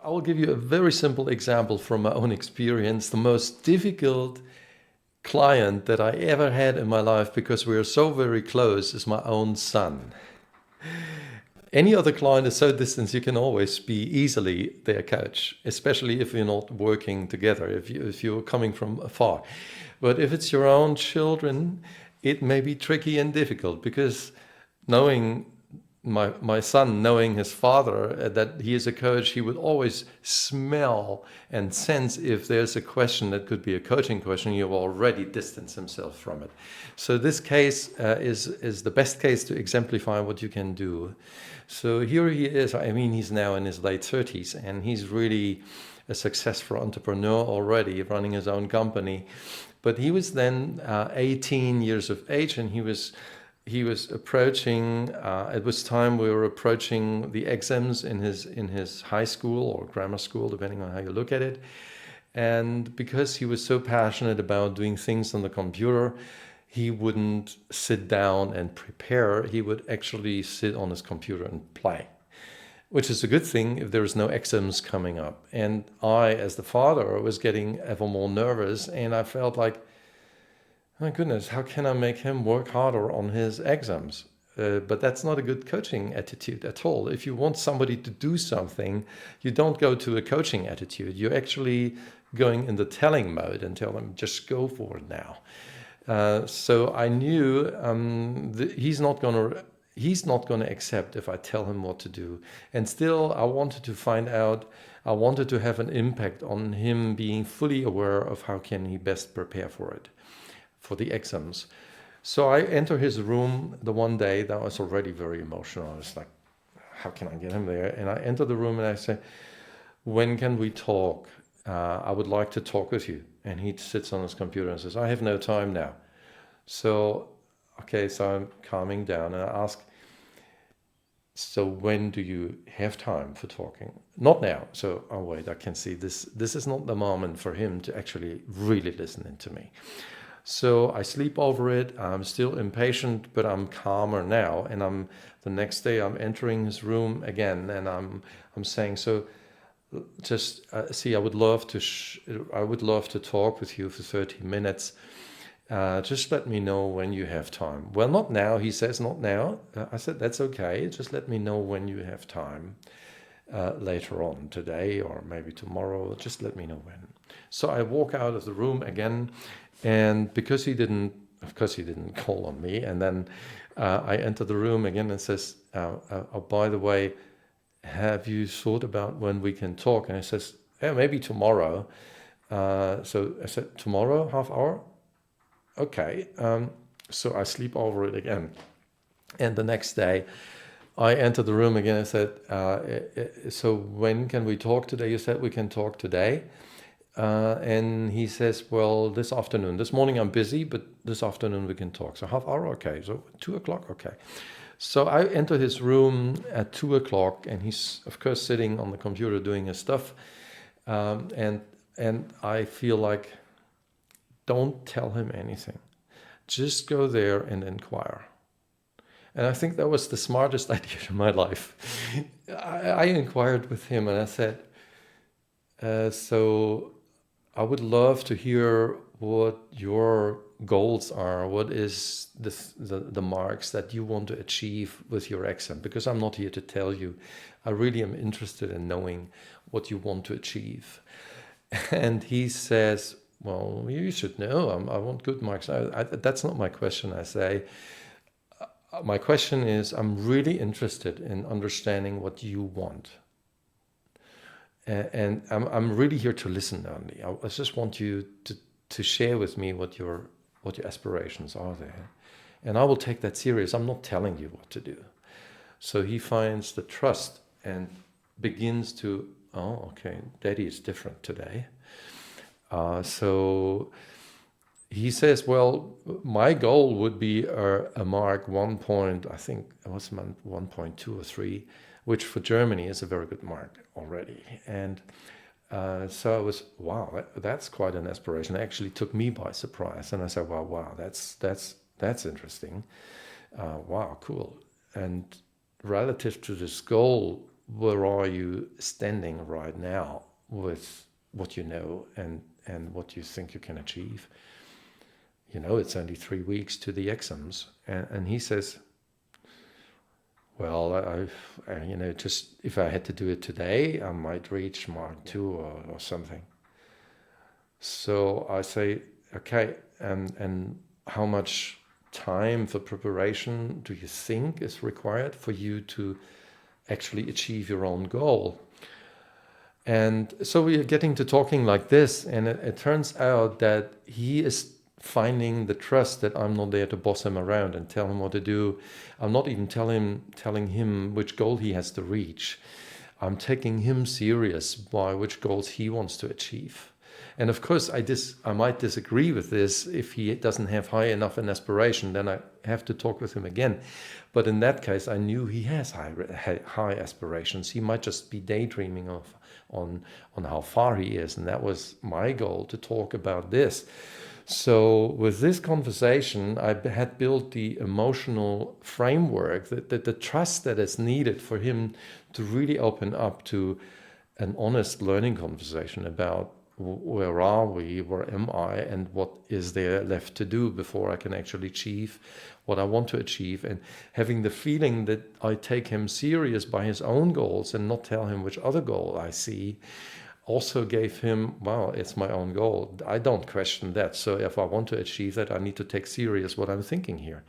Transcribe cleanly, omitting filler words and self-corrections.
I will give you a very simple example from my own experience. The most difficult client that I ever had in my life, because we are so very close, is my own son. Any other client is so distant, you can always be easily their coach, especially if you're not working together, if you're coming from afar. But if it's your own children, it may be tricky and difficult, because knowing my son, knowing his father, that he is a coach, he would always smell and sense if there's a question that could be a coaching question. He will already distance himself from it. So this case is the best case to exemplify what you can do. So here he is. I mean, he's now in his late 30s, and he's really a successful entrepreneur already, running his own company. But he was then 18 years of age, and he was approaching. It was time we were approaching the exams in his high school or grammar school, depending on how you look at it. And because he was so passionate about doing things on the computer, he wouldn't sit down and prepare. He would actually sit on his computer and play, which is a good thing if there's no exams coming up. And I, as the father, was getting ever more nervous, and I felt like, my goodness, how can I make him work harder on his exams? But that's not a good coaching attitude at all. If you want somebody to do something, you don't go to a coaching attitude. You're actually going in the telling mode and tell them, just go for it now. So I knew that he's not going to accept if I tell him what to do. And still, I wanted to find out. I wanted to have an impact on him being fully aware of how can he best prepare for it, for the exams. So I enter his room the one day that I was already very emotional. I was like, how can I get him there? And I enter the room and I say, when can we talk? I would like to talk with you. And he sits on his computer and says, I have no time now. So, okay, so I'm calming down and I ask, so when do you have time for talking? Not now. So, oh wait, I can see this is not the moment for him to actually really listen to me. So I sleep over it. I'm still impatient, but I'm calmer now. And the next day I'm entering his room again, and I'm saying, so just see, I would love to talk with you for 30 minutes. Just let me know when you have time. Well, not now, he says, not now. I said, that's okay. Just let me know when you have time later on today or maybe tomorrow. Just let me know when. So I walk out of the room again, and because of course he didn't call on me. And then I enter the room again and says, oh, by the way, have you thought about when we can talk? And he says, yeah, maybe tomorrow. So I said, tomorrow, half hour? Okay. So I sleep over it again. And the next day I enter the room again and said, so when can we talk today? You said we can talk today. And he says, well, this afternoon. This morning I'm busy, but this afternoon we can talk. So half hour, okay. So 2:00, okay. So I enter his room at 2:00, and he's, of course, sitting on the computer doing his stuff. And I feel like, don't tell him anything. Just go there and inquire. And I think that was the smartest idea in my life. I inquired with him and I said, so I would love to hear what your goals are. What is the marks that you want to achieve with your exam? Because I'm not here to tell you. I really am interested in knowing what you want to achieve. And he says, well, you should know. I want good marks. That's not my question, I say. My question is, I'm really interested in understanding what you want. And I'm really here to listen only. I just want you to share with me what your aspirations are there. And I will take that serious. I'm not telling you what to do. So he finds the trust and begins to, oh, okay, Daddy is different today. So he says, well, my goal would be a mark 1 point, I think it was 1.2 or 3, which for Germany is a very good mark already. And so I was, wow, that's quite an aspiration. It actually took me by surprise. And I said, wow, that's interesting. Wow, cool. And relative to this goal, where are you standing right now with what you know and what you think you can achieve? You know, it's only 3 weeks to the exams. And he says, well, you know, just if I had to do it today, I might reach Mark 2 or something. So I say, okay, and how much time for preparation do you think is required for you to actually achieve your own goal? And so we are getting to talking like this, and it turns out that he is finding the trust that I'm not there to boss him around and tell him what to do. I'm not even telling him which goal he has to reach. I'm taking him serious by which goals he wants to achieve. And of course, I might disagree with this. If he doesn't have high enough an aspiration, then I have to talk with him again. But in that case, I knew he has high aspirations. He might just be daydreaming on how far he is, and that was my goal, to talk about this. So with this conversation, I had built the emotional framework, that the trust that is needed for him to really open up to an honest learning conversation about where are we, where am I, and what is there left to do before I can actually achieve what I want to achieve. And having the feeling that I take him serious by his own goals and not tell him which other goal I see, also gave him, well, it's my own goal. I don't question that. So if I want to achieve that, I need to take serious what I'm thinking here.